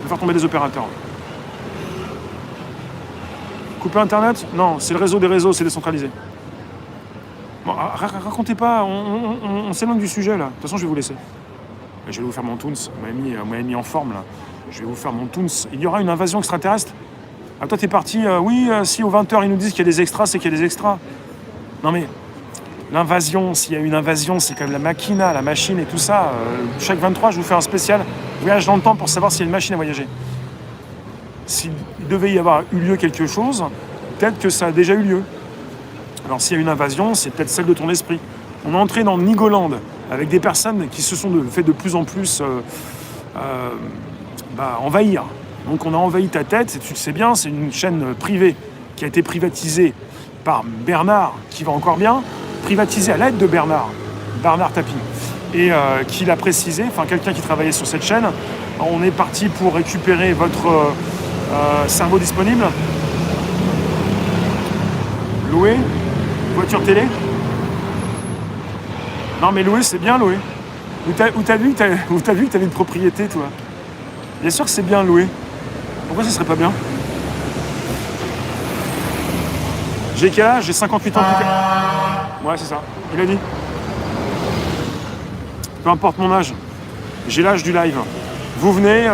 de faire tomber des opérateurs. Couper Internet? Non, c'est le réseau des réseaux, c'est décentralisé. Bon, racontez pas, on s'éloigne du sujet, là. De toute façon, je vais vous laisser. Je vais vous faire mon toons. Vous m'avez mis en forme, là. Je vais vous faire mon toons. Il y aura une invasion extraterrestre? Ah, toi, t'es parti, oui, si aux 20h, ils nous disent qu'il y a des extras, c'est qu'il y a des extras. Non, mais l'invasion, s'il y a une invasion, c'est quand même la machina, la machine et tout ça. Chaque 23, je vous fais un spécial voyage dans le temps pour savoir s'il y a une machine à voyager. S'il devait y avoir eu lieu quelque chose, peut-être que ça a déjà eu lieu. Alors s'il y a une invasion, c'est peut-être celle de ton esprit. On est entré dans Nigoland avec des personnes qui se sont fait de plus en plus envahir. Donc on a envahi ta tête, et tu le sais bien, c'est une chaîne privée qui a été privatisée par Bernard, qui va encore bien, privatisée à l'aide de Bernard Tapie, et qui l'a précisé, enfin quelqu'un qui travaillait sur cette chaîne. On est parti pour récupérer votre cerveau disponible. Louer? Voiture télé? Non mais louer, c'est bien louer. Où t'as vu que t'avais une propriété, toi? Bien sûr que c'est bien louer. Pourquoi ce serait pas bien? J'ai quel âge? J'ai 58 ans. Ouais, c'est ça. Il a dit. Peu importe mon âge. J'ai l'âge du live. Vous venez,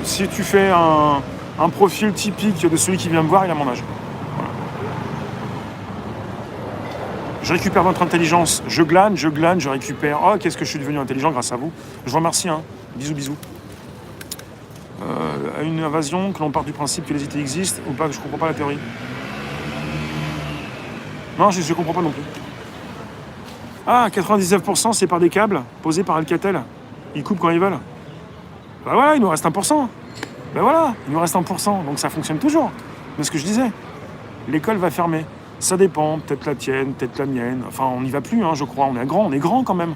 si tu fais un profil typique de celui qui vient me voir, il a mon âge. Voilà. Je récupère votre intelligence. Je glane, je récupère. Oh, qu'est-ce que je suis devenu intelligent grâce à vous. Je vous remercie, hein. Bisous, bisous. À une invasion, que l'on part du principe que les idées existent, ou pas, que je comprends pas la théorie. Non, je comprends pas non plus. Ah, 99% c'est par des câbles posés par Alcatel. Ils coupent quand ils veulent. Bah voilà, il nous reste 1%. Bah voilà, il nous reste 1%, donc ça fonctionne toujours. Mais ce que je disais, l'école va fermer. Ça dépend, peut-être la tienne, peut-être la mienne. Enfin, on n'y va plus, hein, je crois. On est grand quand même.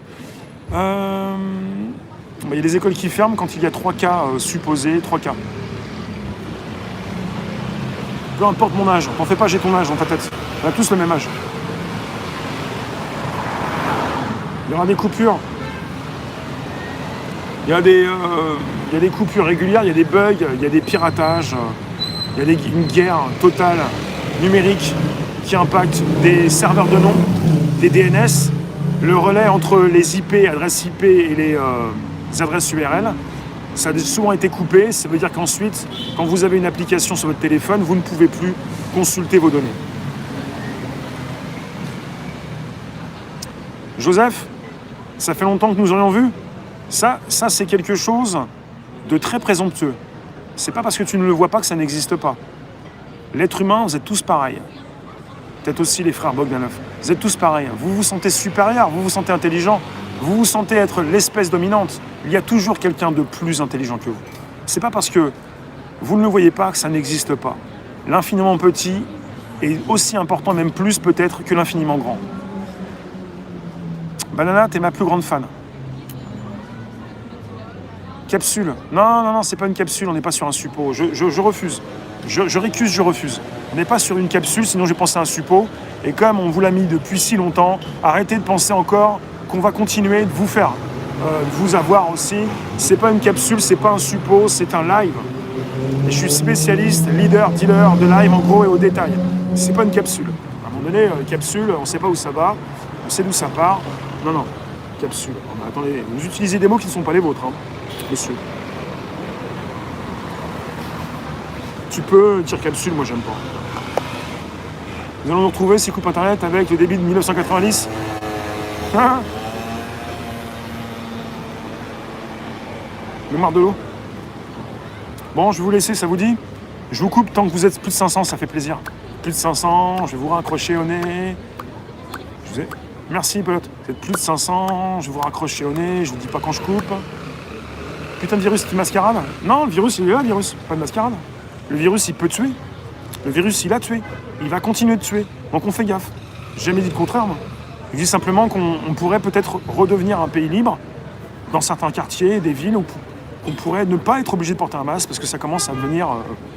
Il y a des écoles qui ferment quand il y a 3 cas supposés, 3 cas. Peu importe mon âge, t'en fais pas, j'ai ton âge dans ta tête. On a tous le même âge. Il y aura des coupures. Il y a des coupures régulières, il y a des bugs, il y a des piratages, il y a une guerre totale numérique qui impacte des serveurs de nom, des DNS, le relais entre les IP, adresses IP et les adresses URL. Ça a souvent été coupé, ça veut dire qu'ensuite, quand vous avez une application sur votre téléphone, vous ne pouvez plus consulter vos données. Joseph, ça fait longtemps que nous aurions vu. Ça c'est quelque chose de très présomptueux. C'est pas parce que tu ne le vois pas que ça n'existe pas. L'être humain, vous êtes tous pareils. Peut-être aussi les frères Bogdanov. Vous êtes tous pareils. Vous vous sentez supérieur, vous vous sentez intelligent, vous vous sentez être l'espèce dominante. Il y a toujours quelqu'un de plus intelligent que vous. C'est pas parce que vous ne le voyez pas que ça n'existe pas. L'infiniment petit est aussi important, même plus peut-être, que l'infiniment grand. Banana, t'es ma plus grande fan. Capsule. Non, c'est pas une capsule, on n'est pas sur un suppôt. Je refuse. Je récuse, je refuse. On n'est pas sur une capsule, sinon j'ai pensé à un suppôt. Et comme on vous l'a mis depuis si longtemps, arrêtez de penser encore qu'on va continuer de vous faire vous avoir aussi. C'est pas une capsule, c'est pas un suppôt, c'est un live. Et je suis spécialiste, leader, dealer de live en gros et au détail. C'est pas une capsule. À un moment donné, capsule, on sait pas où ça va, on sait d'où ça part. Non, capsule. Oh, attendez, vous utilisez des mots qui ne sont pas les vôtres, hein, monsieur. Tu peux dire capsule, moi j'aime pas. Nous allons nous retrouver, c'est coupe internet avec le débit de 1990. Hein? Le mar de l'eau. Bon, je vais vous laisser, ça vous dit? Je vous coupe tant que vous êtes plus de 500, ça fait plaisir. Plus de 500, je vais vous raccrocher au nez. Merci, pelote. Vous êtes plus de 500, je vais vous raccrocher au nez, je vous dis pas quand je coupe. Putain de virus qui mascarade? Non, le virus, il est là, le virus. Pas de mascarade. Le virus, il peut tuer. Le virus, il a tué. Il va continuer de tuer. Donc on fait gaffe. J'ai jamais dit le contraire, moi. Je dis simplement qu'on pourrait peut-être redevenir un pays libre dans certains quartiers, des villes où on pourrait ne pas être obligé de porter un masque parce que ça commence à devenir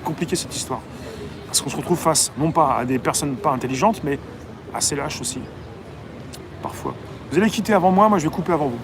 compliqué, cette histoire. Parce qu'on se retrouve face, non pas à des personnes pas intelligentes, mais assez lâches aussi. Parfois. Vous allez quitter avant moi, je vais couper avant vous.